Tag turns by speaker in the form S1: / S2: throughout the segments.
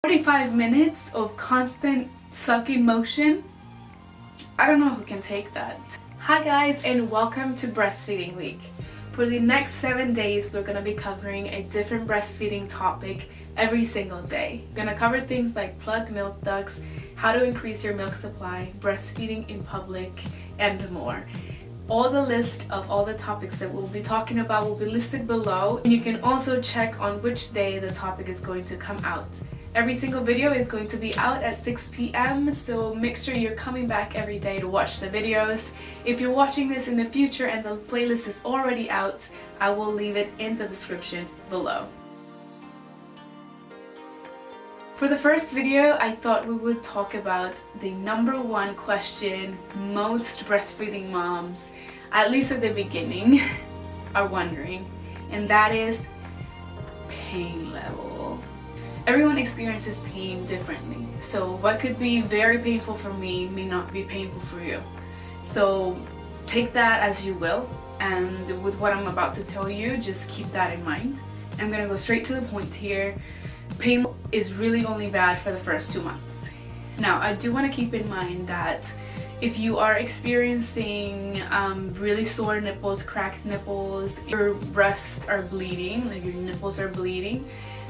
S1: 45 minutes of constant sucking motion. I don't know who can take that. Hi guys, and welcome to Breastfeeding Week. For the next 7 days, we're going to be covering a different breastfeeding topic every single day. We're going to cover things like plugged milk ducts, how to increase your milk supply, breastfeeding in public, and more. All the list of all the topics that we'll be talking about will be listed below. And you can also check on which day the topic is going to come out. Every single video is going to be out at 6 p.m. so make sure you're coming back every day to watch the videos. If you're watching this in the future and the playlist is already out, I will leave it in the description below. For the first video, I thought we would talk about the #1 question most breastfeeding moms, at least at the beginning, are wondering, and that is pain level. Everyone experiences pain differently, so what could be very painful for me may not be painful for you. So take that as you will, and with what I'm about to tell you, just keep that in mind. I'm gonna go straight to the point here. Pain is really only bad for the first 2 months. Now, I do want to keep in mind that if you are experiencing really sore nipples, cracked nipples, your breasts are bleeding, like your nipples are bleeding,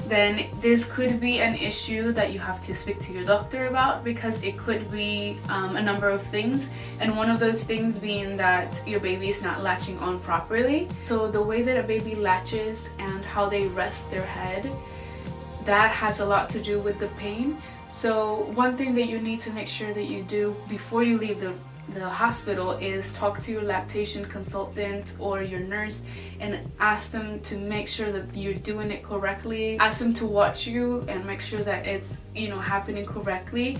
S1: then this could be an issue that you have to speak to your doctor about, because it could be a number of things, and one of those things being that your baby is not latching on properly. So the way that a baby latches and how they rest their head, that has a lot to do with the pain. So one thing that you need to make sure that you do before you leave the hospital is talk to your lactation consultant or your nurse and ask them to make sure that you're doing it correctly. Ask them to watch you and make sure that it's, happening correctly.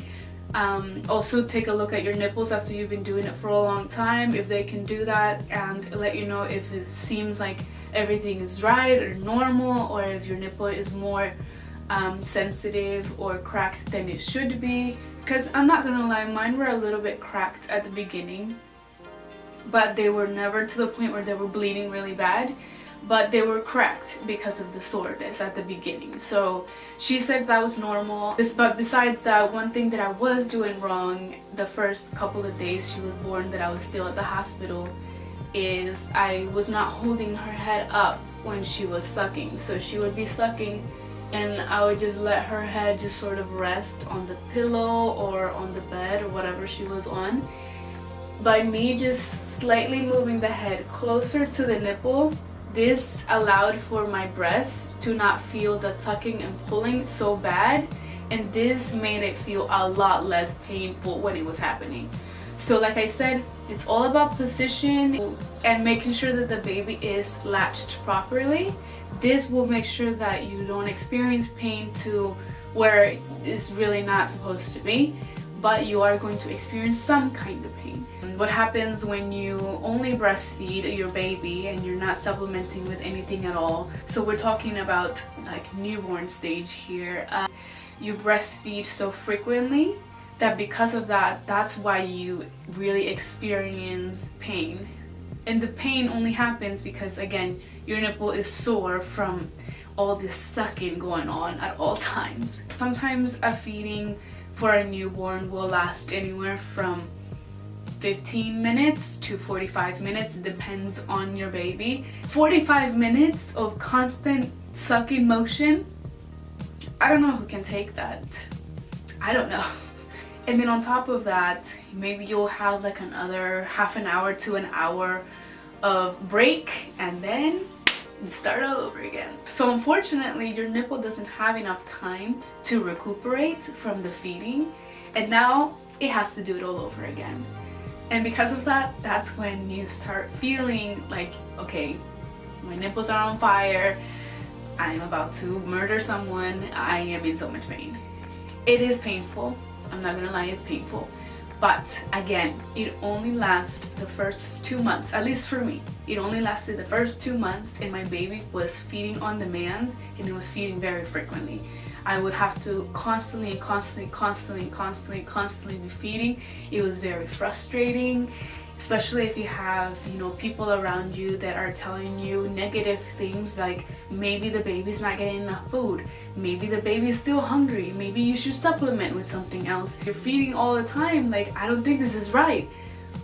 S1: Also take a look at your nipples after you've been doing it for a long time, if they can do that, and let you know if it seems like everything is right or normal, or if your nipple is more sensitive or cracked than it should be. Because I'm not gonna lie, mine were a little bit cracked at the beginning, but they were never to the point where they were bleeding really bad, but they were cracked because of the soreness at the beginning. So she said that was normal. But besides that, one thing that I was doing wrong the first couple of days she was born, that I was still at the hospital, is I was not holding her head up when she was sucking. So she would be sucking and I would just let her head just sort of rest on the pillow or on the bed or whatever she was on. By me just slightly moving the head closer to the nipple, this allowed for my breast to not feel the tucking and pulling so bad, and this made it feel a lot less painful when it was happening. So like I said, it's all about position and making sure that the baby is latched properly. This will make sure that you don't experience pain to where it's really not supposed to be, but you are going to experience some kind of pain. And what happens when you only breastfeed your baby and you're not supplementing with anything at all? So we're talking about like newborn stage here. You breastfeed so frequently that because of that, that's why you really experience pain. And the pain only happens because, again, your nipple is sore from all this sucking going on at all times. Sometimes a feeding for a newborn will last anywhere from 15 minutes to 45 minutes. It depends on your baby. 45 minutes of constant sucking motion, I don't know who can take that. I don't know. And then on top of that, maybe you'll have like another half an hour to an hour of break, and then you start all over again. So unfortunately, your nipple doesn't have enough time to recuperate from the feeding, and now it has to do it all over again. And because of that, that's when you start feeling like, okay, my nipples are on fire, I'm about to murder someone, I am in so much pain. It is painful. I'm not gonna lie, it's painful. But again, it only lasts the first 2 months, at least for me. It only lasted the first 2 months, and my baby was feeding on demand, and it was feeding very frequently. I would have to constantly be feeding. It was very frustrating. especially if you have, you know, people around you that are telling you negative things like maybe the baby's not getting enough food, maybe the baby is still hungry, maybe you should supplement with something else, you're feeding all the time, like I don't think this is right.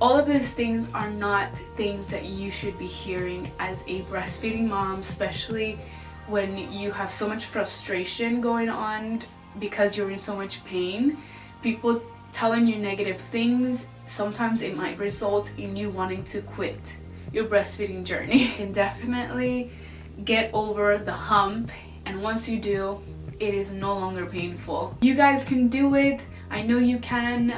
S1: All of these things are not things that you should be hearing as a breastfeeding mom, especially when you have so much frustration going on because you're in so much pain. People telling you negative things, sometimes it might result in you wanting to quit your breastfeeding journey. You can definitely get over the hump, and once you do, it is no longer painful. You guys can do it. I know you can.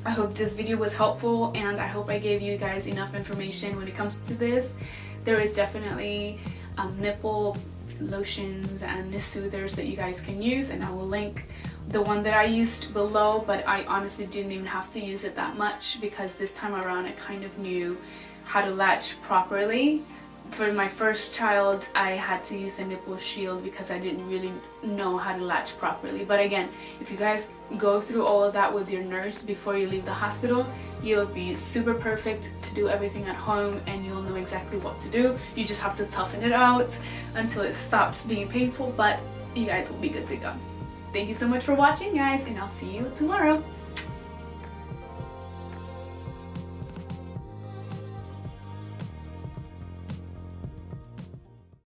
S1: I hope this video was helpful, and I hope I gave you guys enough information when it comes to this. There is definitely nipple lotions and soothers that you guys can use, and I will link the one that I used below, but I honestly didn't even have to use it that much because this time around I kind of knew how to latch properly. For my first child, I had to use a nipple shield because I didn't really know how to latch properly. But again, if you guys go through all of that with your nurse before you leave the hospital, you'll be super perfect to do everything at home, and you'll know exactly what to do. You just have to toughen it out until it stops being painful, but you guys will be good to go. Thank you so much for watching, guys, and I'll see you tomorrow.